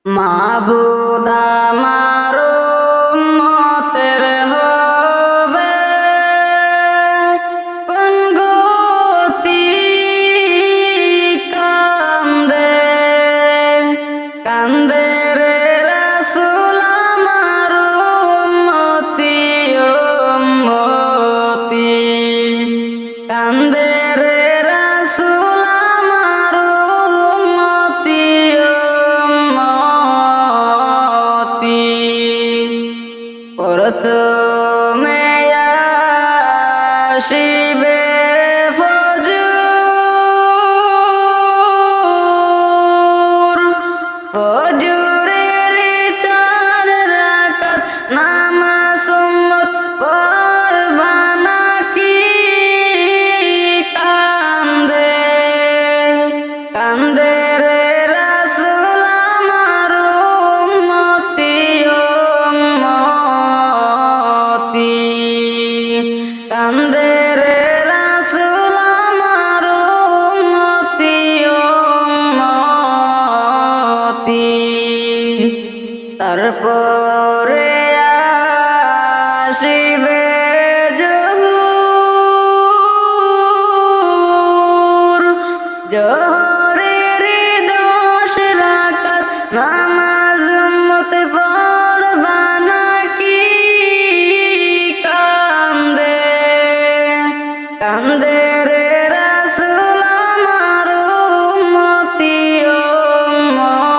মাবুদ আমার উম্মতের হবে কোন গতি কান্দে কান্দে রে রাসূল আমার উম্মতি উম্মতি কান্দে রে রাসূল আমার উম্মতি উম্মতি প্রথমে আসিবে ফজর ফজরের 4 রাকাত নামাজ উম্মত পড়বা নাকি কান্দে কান্দে রে রাসূল আমার উম্মতি উম্মতি কান্দে রে রাসূল আমার উম্মতি উম্মতি তারপরে আসিবে জোহর জোহরের 10 রাকাত নামাজ উম্মত পড়বা নাকি কান্দে কান্দে রে রাসূল আমার উম্মতি উম্মতি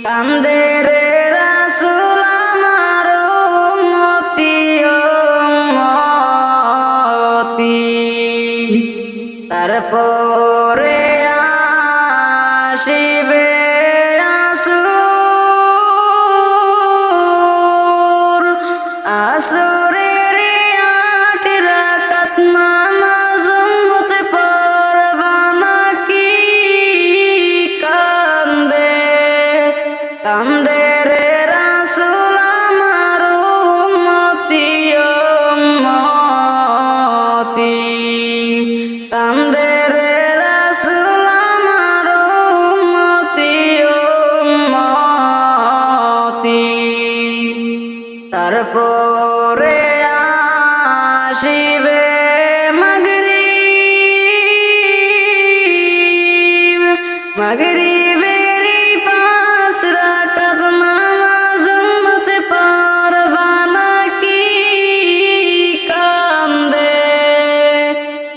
কান্দে রে রাসূল আমার উম্মতি উম্মতি তারপরে আসিবে আসর আসরের 8 রাকাত নামাজ উম্মত পড়বা নাকি কান্দে কান্দে রে রাসূল আমার উম্মতি উম্মতি কান্দে রে রাসূল আমার উম্মতি উম্মতি তারপরে আসিবে মাগরিব মাগরিবের 5 রাকাত নামাজ উম্মত পড়বা নাকি কান্দে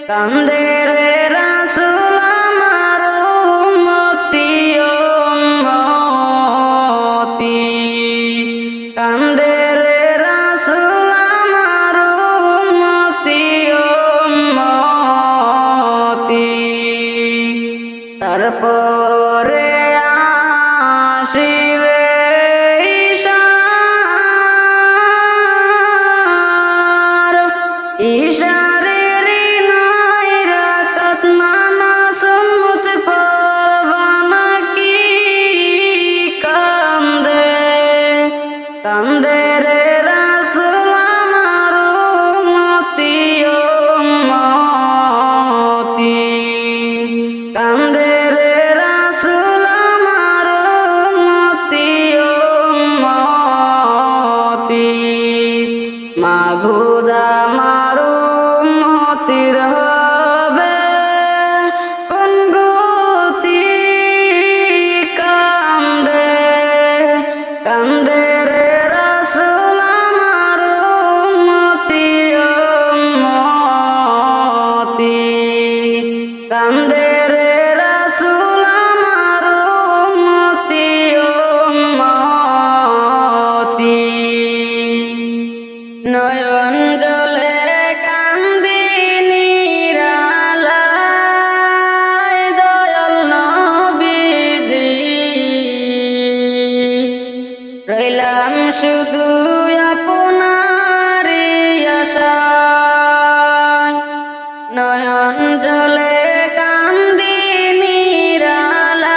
কান্দে রে রাসূল আমার উম্মতি উম্মতি কান্দে রে রাসূল আমার উম্মতি উম্মতি তারপরে আসিবে ইশার ইশারের 9 রাকাত নামাজ উম্মত পড়বা নাকি কান্দে কান্দে রে রাসূল আমার উম্মতি উম্মতি কান্দে রে রাসূল আমার উম্মতি উম্মতি মাবুদ আমার উম্মতির হবে কোন গতি কান্দে কান্দে রে রাসূল আমার উম্মতি উম্মতি কান্দে রে রাসূল আমার উম্মতি উম্মতি নয়ন জলে কান্দি নিরালায় দয়াল নবীজি রইলাম শুধু আপনারই আশায় নয়ন জলে কান্দি নিরালায়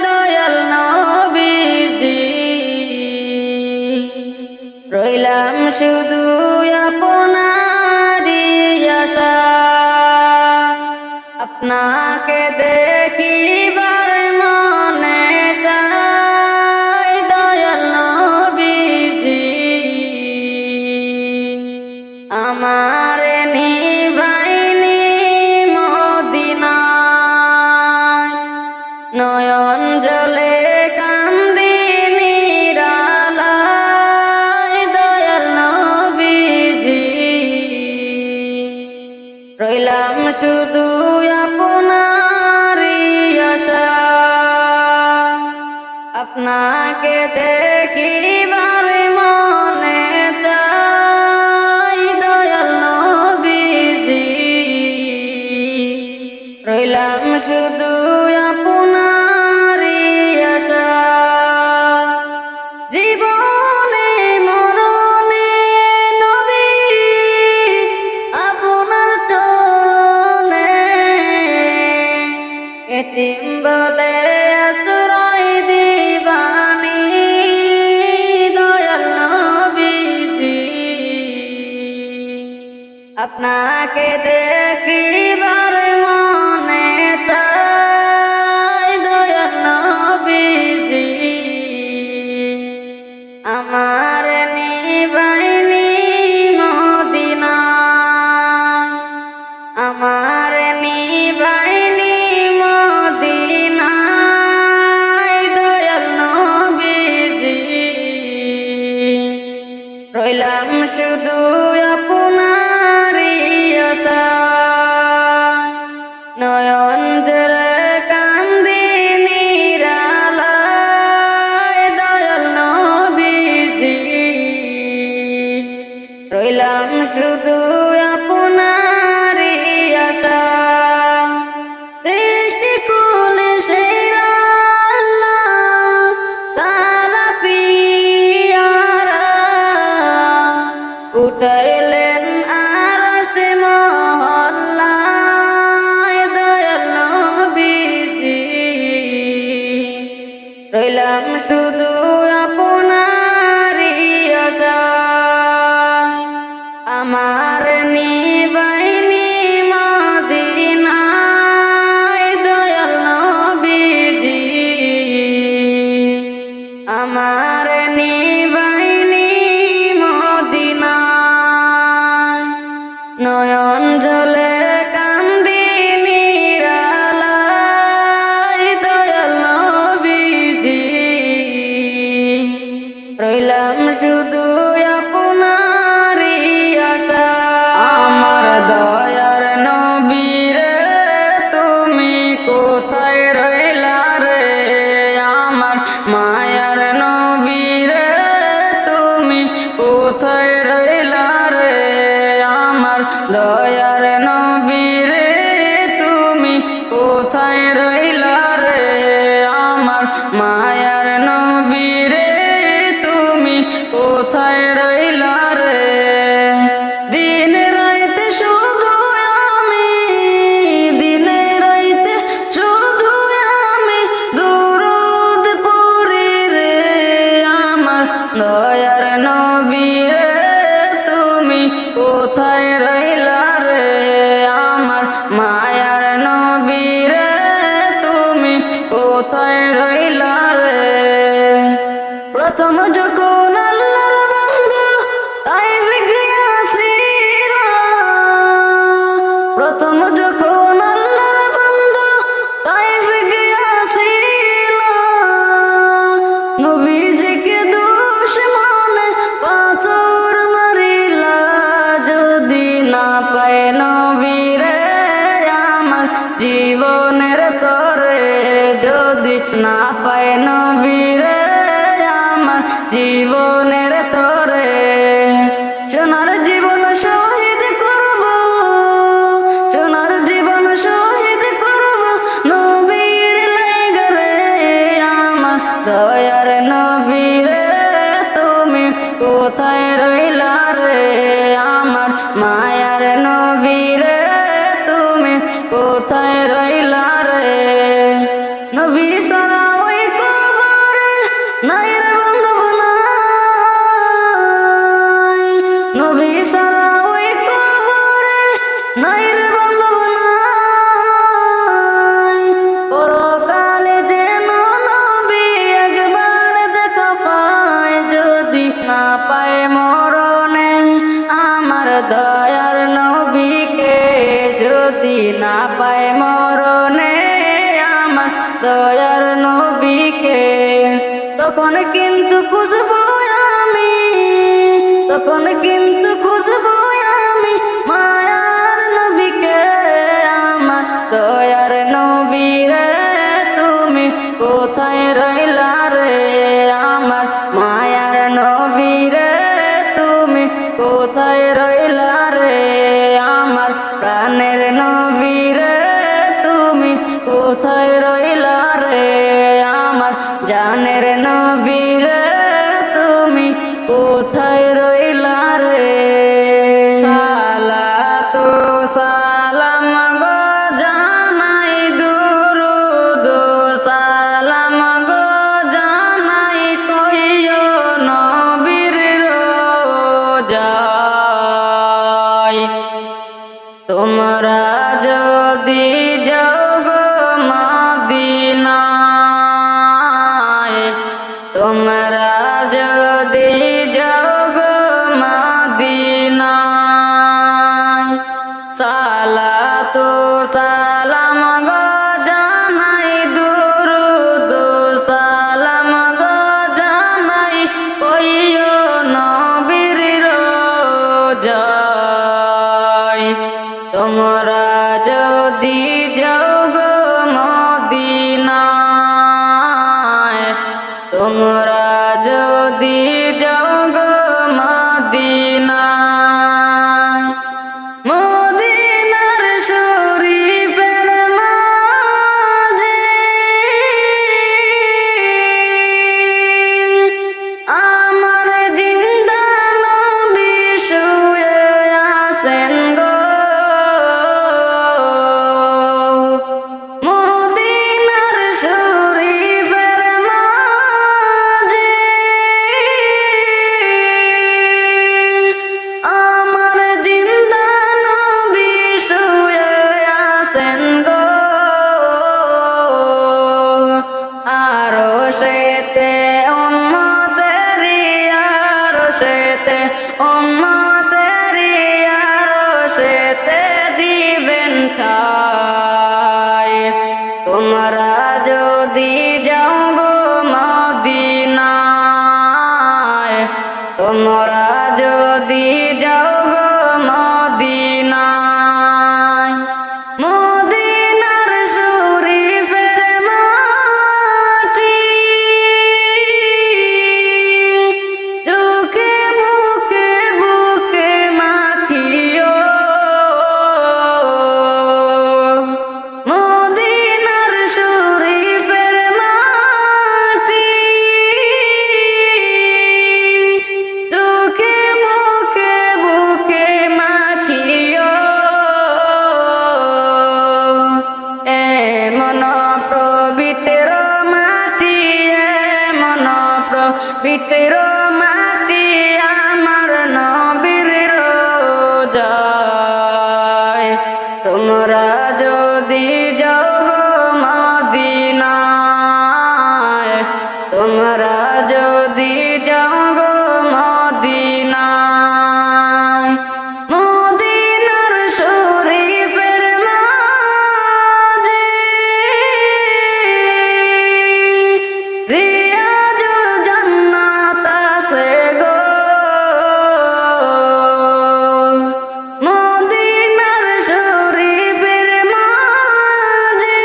দয়াল নবীজি রইলাম শুধু আপনারই আশা আপনাকে দেখিবা বলে আশ্রয় দিবানি দয়াল নবীজি আপনাকে দেখিবার মনে চায় দয়াল নবীজি আমার নিবাইনি মদিনা আমার নিবাইনি মদিনায় দয়াল নবীজি রইলাম শুধু আপনারই আশায় নয়ন জলে কান্দি নিরালায় দয়াল নবীজি রইলাম শুধু আপনারই আশায় সৃষ্টি কুলে সেরা আল্লাহ তাআলা পিয়ারা উঠাইলেন আরশে মহল্লায় দয়াল নবীজি রইলাম শুধু আপনারই আশায় আমার নিবাইনি মদিনায় দয়াল নবীজি আমার নিবাইনি মদিনায় নয়ন জলে কান্দি নিরালায় দয়াল নবীজি রইলাম শুধু আপনারই আশায় আমার দয়ার নবীরে তুমি কোথায় রইলা রে আমার মায়ার নবীরে তুমি কোথায় রইলা রে আমার দয়ার নবীরে তুমি কোথায় রইলা রে আমার মায়ার নবীরে তুমি কোথায় রইলা রে দিন রাইতে শুধু আমি দিন রাইতে শুধু আমি দুরূদ পড়ি রে আমার দয়ার নবীরে তুমি কোথায় রইলা রে আমার মায়ার নবীরে তুমি কোথায় রইলা রে প্রথম যখন আল্লাহর বান্দা তাইফ গিয়াছিল প্রথম যখন আল্লাহর বান্দা তাইফ গিয়াছিল নবীজিকে দুশমনে পাথর মারিলা যদি না পায় নবীরে আমার জীবনের তরে যদি না পায় নবীরে আমার জীবনের তরে সোনার জীবন শহীদ করব সোনার জীবন শহীদ করব নবীর লাইগা রে আমার দয়ার নবীরে তুমি কোথায় রইলা রে আমার মায়ার নবীরে তুমি কোথায় রইলা রে নবী সারা ওই কবরে নাই রে বান্ধব নাই নবী সারা ওই কবরে নাই রে বান্ধব নাই পরকালে যেন নবী একবার দেখা পায় যদি না পায় মরণে আমার দয়ার নবীকে যদি না পায় মরণে আমার দয়ার নবীকে তখন কিন্তু খুঁজবো আমি তখন কিন্তু খুঁজবো আমি মায়ার নবীকে আমার দয়ার নবীরে তুমি কোথায় রইলা রে আমার মায়ার নবীরে তুমি কোথায় রইলা রে আমার প্রাণের নবীরে তুমি কোথায় রইলা রে আমার জানের নবীরে তুমি কোথায় রইলা রে সালাতু সালাম গো জানাই দুরুদ যদি যাও গো মদিনায়, তোমরা যদি যাও গো মদিনায়, মদিনার শরীফের মাটি চোখে মুখে বুকে মাখিও, মদিনার শরীফের মাটি চোখে মুখে বুকে মাখিও, এমন পবিত্র মাটি, এমন পবিত্র মাটি আমার নবীর রোজায়, তোমরা যদি যাও গো মদিনায়, তোমরা যদি যাও গো মদিনায়, মদিনার শরীফের মাঝে রিয়াজুল জান্নাত আছে গো, মদিনার শরীফের মাঝে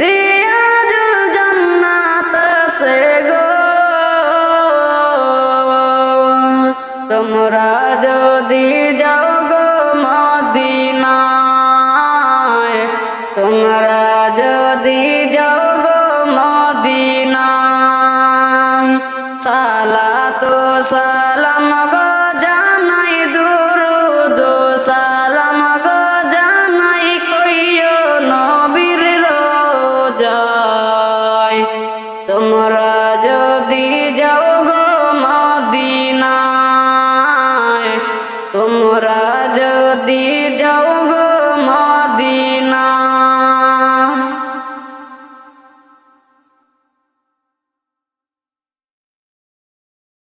রিয়াজুল জান্নাত আছে গো, তোমরা যদি যাও গো মদিনায়, তোমরা